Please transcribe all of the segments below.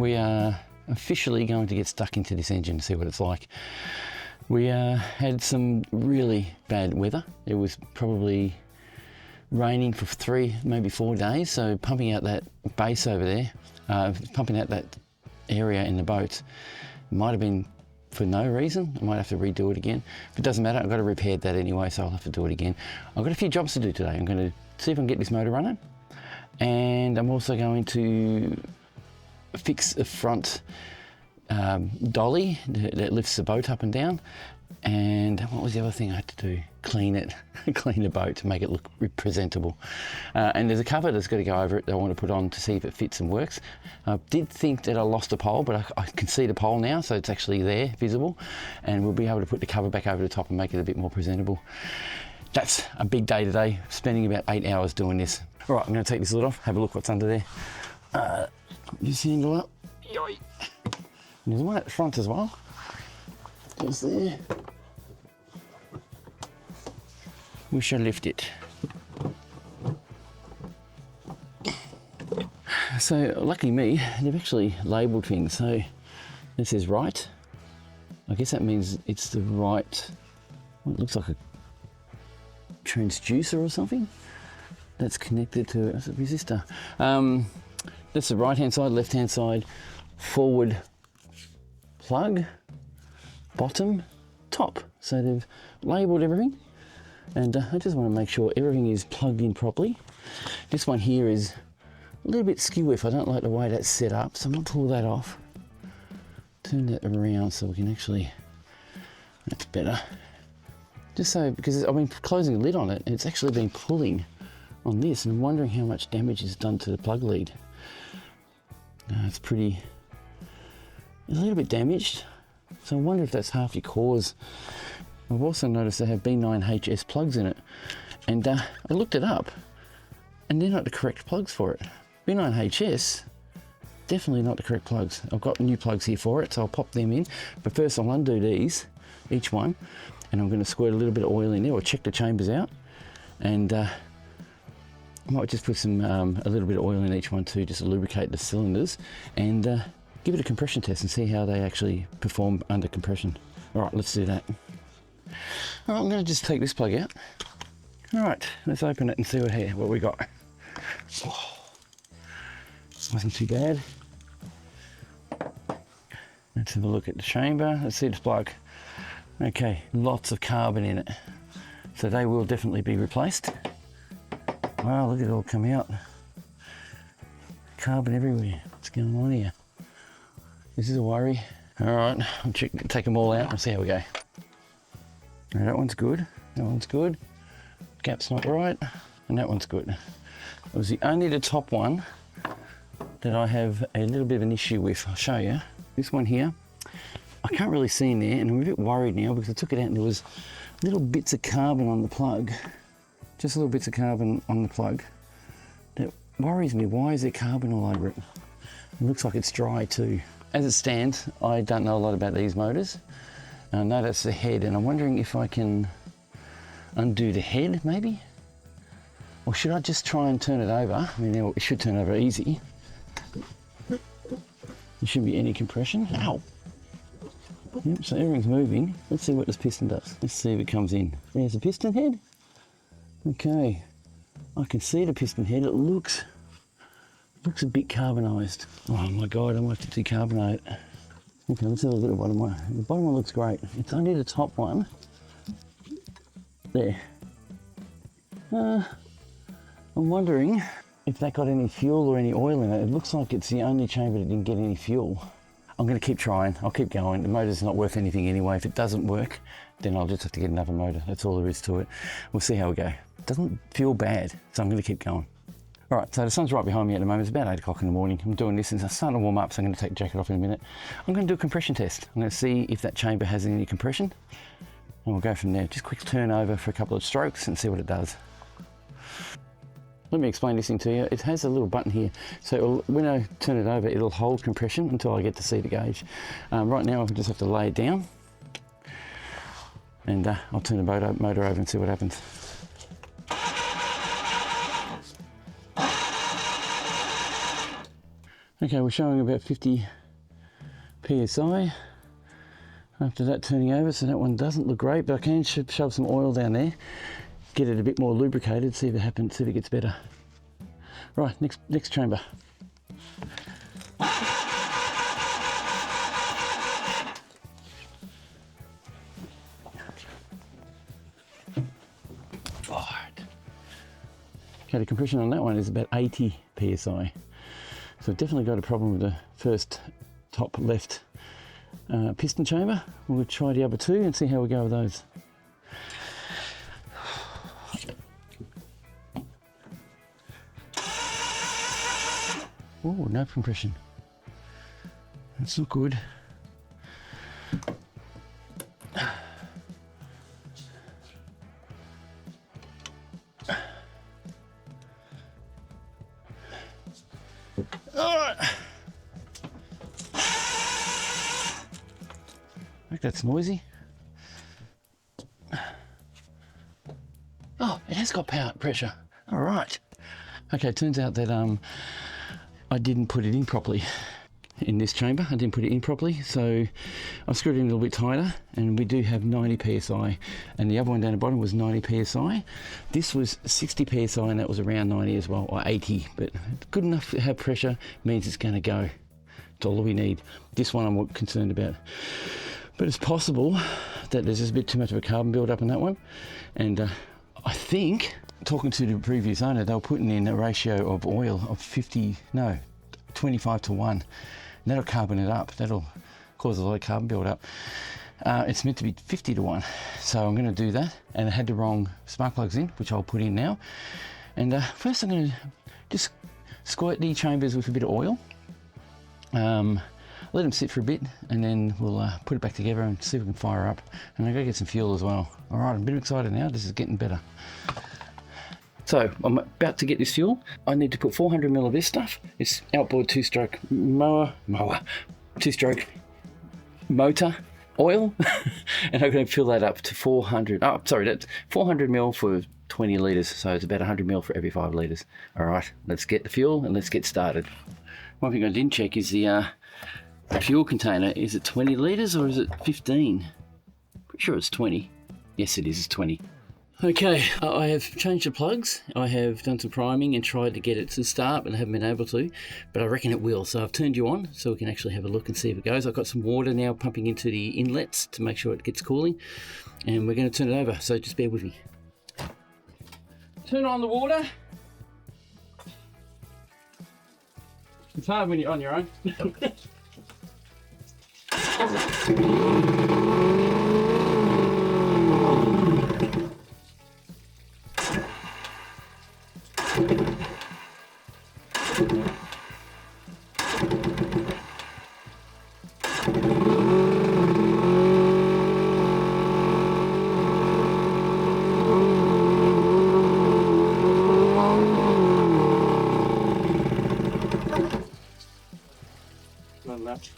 we are officially going to get stuck into this engine to see what it's like. We had some really bad weather. It was probably raining for 3, maybe 4 days, so pumping out that base over there, pumping out that area in the boat might have been for no reason. I might have to redo it again. If it doesn't matter, I've got to repair that anyway, so I'll have to do it again. I've got a few jobs to do today. I'm going to see if I can get this motor running, and I'm also going to fix the front dolly that lifts the boat up and down. And what was the other thing I had to do? Clean it, clean the boat to make it look presentable. And there's a cover that's got to go over it that I want to put on to see if it fits and works. I did think that I lost a pole, but I can see the pole now, so it's actually there, visible. And we'll be able to put the cover back over the top and make it a bit more presentable. That's a big day today, spending about 8 hours doing this. All right, I'm going to take this lid off, have a look what's under there. This handle up. Yoy. There's one at the front as well. Just there. We shall lift it. So lucky me, they've actually labelled things. So this says right. I guess that means it's the right, well, it looks like a transducer or something that's connected to a resistor. That's the right hand side, left hand side, forward plug, bottom, top. So they've labelled everything, and I just want to make sure everything is plugged in properly. This one here is a little bit skew if I don't like the way that's set up, so I'm going to pull that off, turn that around so we can actually, that's better. Just so, because I've been closing the lid on it and it's actually been pulling on this, and I'm wondering how much damage is done to the plug lead. It's pretty, it's a little bit damaged, so I wonder if that's half your cause. I've also noticed they have B9HS plugs in it, and I looked it up and they're not the correct plugs for it. B9HS, definitely not the correct plugs. I've got new plugs here for it, so I'll pop them in, but first I'll undo these, each one, and I'm going to squirt a little bit of oil in there, or check the chambers out, and I might just put some a little bit of oil in each one too, just to lubricate the cylinders, and give it a compression test and see how they actually perform under compression. All right, let's do that. All right, I'm going to just take this plug out. All right, let's open it and see what we got. Oh, wasn't too bad. Let's have a look at the chamber. Let's see this plug. Okay, lots of carbon in it, so they will definitely be replaced. Wow, look at it all come out. Carbon everywhere. What's going on here? This is a worry. All right, I'll take them all out and see how we go. Now, that one's good. That one's good. Gap's not right, and that one's good. It was only the top one that I have a little bit of an issue with. I'll show you. This one here, I can't really see in there, and I'm a bit worried now because I took it out and there was little bits of carbon on the plug. Just little bits of carbon on the plug. That worries me. Why is there carbon all over it? It looks like it's dry too. As it stands, I don't know a lot about these motors. I know that's the head, and I'm wondering if I can undo the head maybe? Or should I just try and turn it over? I mean, it should turn over easy. There shouldn't be any compression. Ow! Yep, so everything's moving. Let's see what this piston does. Let's see if it comes in. There's the piston head. Okay, I can see the piston head. It looks a bit carbonised. Oh my God, I might have to decarbonate it. Okay, let's have a look at the bottom one. The bottom one looks great. It's only the top one. There. I'm wondering if that got any fuel or any oil in it. It looks like it's the only chamber that didn't get any fuel. I'm going to keep trying. I'll keep going. The motor's not worth anything anyway. If it doesn't work, then I'll just have to get another motor. That's all there is to it. We'll see how we go. It doesn't feel bad, so I'm going to keep going. All right, so the sun's right behind me at the moment. It's about 8 o'clock in the morning. I'm doing this and it's starting to warm up, so I'm going to take the jacket off in a minute. I'm going to do a compression test. I'm going to see if that chamber has any compression, and we'll go from there. Just quick turn over for a couple of strokes and see what it does. Let me explain this thing to you. It has a little button here, so when I turn it over, it'll hold compression until I get to see the gauge. Right now, I just have to lay it down, and I'll turn the motor over and see what happens. Okay, we're showing about 50 psi after that turning over, so that one doesn't look great, but I can shove some oil down there, get it a bit more lubricated, see if it happens, see if it gets better. Right, next chamber. Okay, the compression on that one is about 80 psi. So I've definitely got a problem with the first top left piston chamber. We'll try the other two and see how we go with those. Oh, no compression. That's not good. That's noisy. Oh, it has got power pressure. All right. Okay, it turns out that I didn't put it in properly in this chamber. I didn't put it in properly, so I've screwed it in a little bit tighter, and we do have 90 psi, and the other one down the bottom was 90 psi. This was 60 psi, and that was around 90 as well, or 80, but good enough to have pressure means it's going to go. That's all we need. This one I'm concerned about. But it's possible that there's just a bit too much of a carbon build-up in that one. And I think, talking to the previous owner, they were putting in a ratio of oil of 25 to 1. And that'll carbon it up. That'll cause a lot of carbon build-up. It's meant to be 50 to 1. So I'm going to do that. And I had the wrong spark plugs in, which I'll put in now. And first I'm going to just squirt the chambers with a bit of oil. Let them sit for a bit, and then we'll put it back together and see if we can fire up. And I'm going to get some fuel as well. All right, I'm a bit excited now. This is getting better. So I'm about to get this fuel. I need to put 400 ml of this stuff. It's Outboard two-stroke two-stroke motor oil. And I'm going to fill that up to 400. Oh, sorry, that's 400 ml for 20 litres. So it's about 100 ml for every 5 litres. All right, let's get the fuel and let's get started. One thing I didn't check is the fuel container. Is it 20 litres or is it 15? Pretty sure it's 20. Yes, it is. It's 20. Okay, I have changed the plugs. I have done some priming and tried to get it to start, but I haven't been able to. But I reckon it will. So I've turned you on so we can actually have a look and see if it goes. I've got some water now pumping into the inlets to make sure it gets cooling. And we're going to turn it over. So just bear with me. Turn on the water. It's hard when you're on your own. Not enough.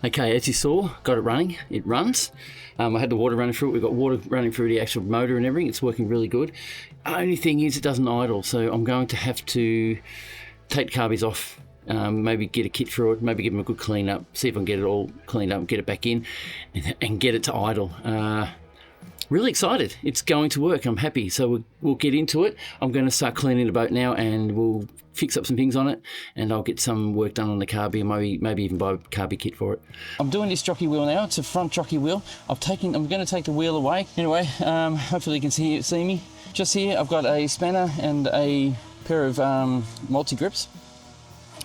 Okay, as you saw, got it running. It runs. I had the water running through it. We've got water running through the actual motor and everything. It's working really good. Only thing is it doesn't idle, so I'm going to have to take the carbies off, maybe get a kit through it, maybe give them a good clean up, see if I can get it all cleaned up, get it back in and get it to idle. really excited. It's going to work. I'm happy. So we'll get into it. I'm going to start cleaning the boat now, and we'll fix up some things on it, and I'll get some work done on the carby, and maybe even buy a carby kit for it. I'm doing this jockey wheel now. It's a front jockey wheel. I'm going to take the wheel away. Anyway, hopefully you can see me. Just here, I've got a spanner and a pair of multi-grips.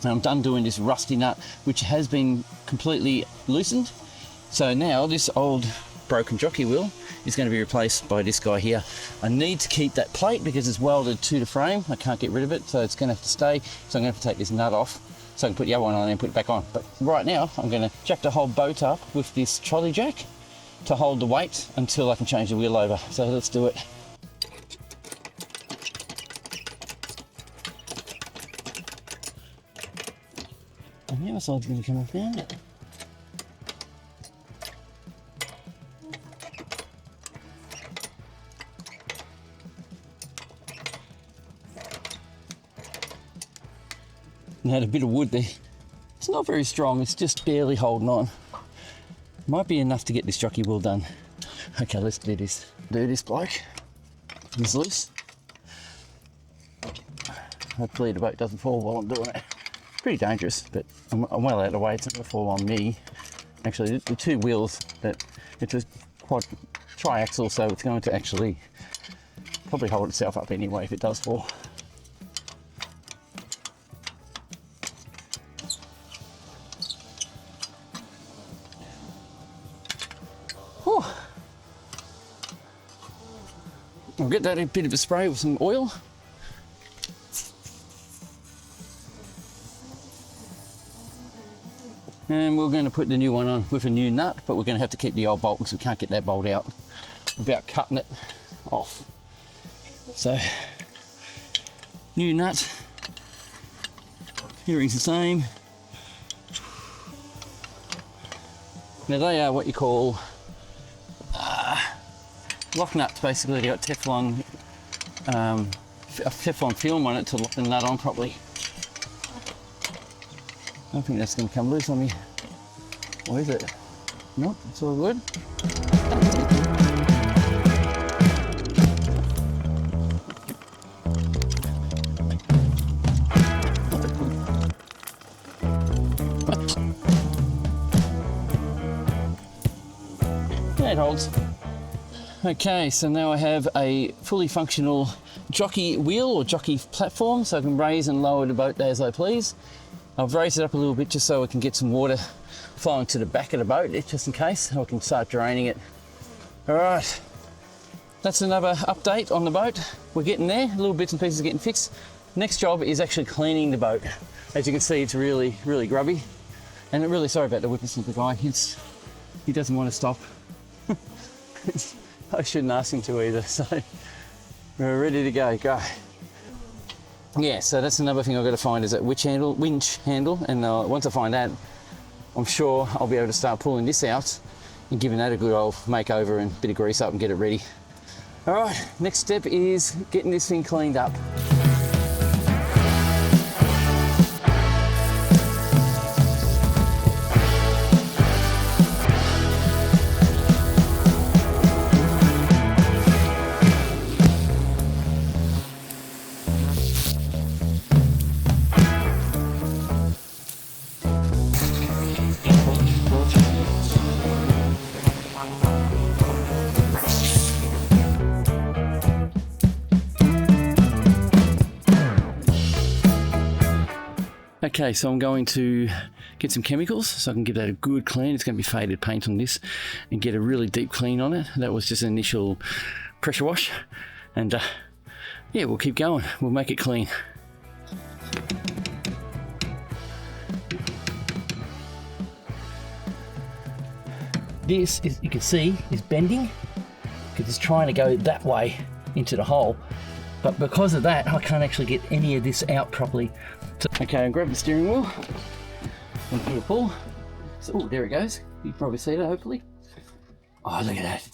I'm done doing this rusty nut, which has been completely loosened. So now this old broken jockey wheel is going to be replaced by this guy here. I need to keep that plate because it's welded to the frame. I can't get rid of it, so it's going to have to stay. So I'm going to have to take this nut off so I can put the other one on and put it back on. But right now, I'm going to jack the whole boat up with this trolley jack to hold the weight until I can change the wheel over. So let's do it. And the other side's going to come off now. And had a bit of wood there. It's not very strong, it's just barely holding on. Might be enough to get this jockey wheel done. Okay, let's do this. Do this bloke. He's loose. Hopefully the boat doesn't fall while I'm doing it. Pretty dangerous, but I'm well out of the way. It's not going to fall on me. Actually, the two wheels, it's a quad triaxle, so it's going to actually probably hold itself up anyway if it does fall. Whew. I'll get that a bit of a spray with some oil. And we're going to put the new one on with a new nut, but we're going to have to keep the old bolt because we can't get that bolt out without cutting it off. So, new nut, earrings the same. Now they are what you call lock nuts. Basically, they've got Teflon, a Teflon film on it to lock the nut on properly. I don't think that's going to come loose on me. Or is it? Nope, it's all good. Yeah, it holds. Okay, so now I have a fully functional jockey wheel or jockey platform, so I can raise and lower the boat as I please. I've raised it up a little bit just so I can get some water flowing to the back of the boat, just in case, so I can start draining it. All right, that's another update on the boat. We're getting there, little bits and pieces are getting fixed. Next job is actually cleaning the boat. As you can see, it's really, really grubby. And I'm really sorry about the whippersnapper guy. He doesn't want to stop. I shouldn't ask him to either, so we're ready to go. Yeah, so that's another thing I've got to find is that winch handle, and once I find that, I'm sure I'll be able to start pulling this out and giving that a good old makeover and a bit of grease up and get it ready. All right, next step is getting this thing cleaned up. Okay, so I'm going to get some chemicals so I can give that a good clean. It's going to be faded paint on this and get a really deep clean on it. That was just an initial pressure wash, and yeah, we'll keep going. We'll make it clean. This is, you can see, is bending because it's trying to go that way into the hole, but because of that I can't actually get any of this out properly. So, okay, I grab the steering wheel and give it a pull. So, oh, there it goes. You can probably see that, hopefully. Oh, look at that.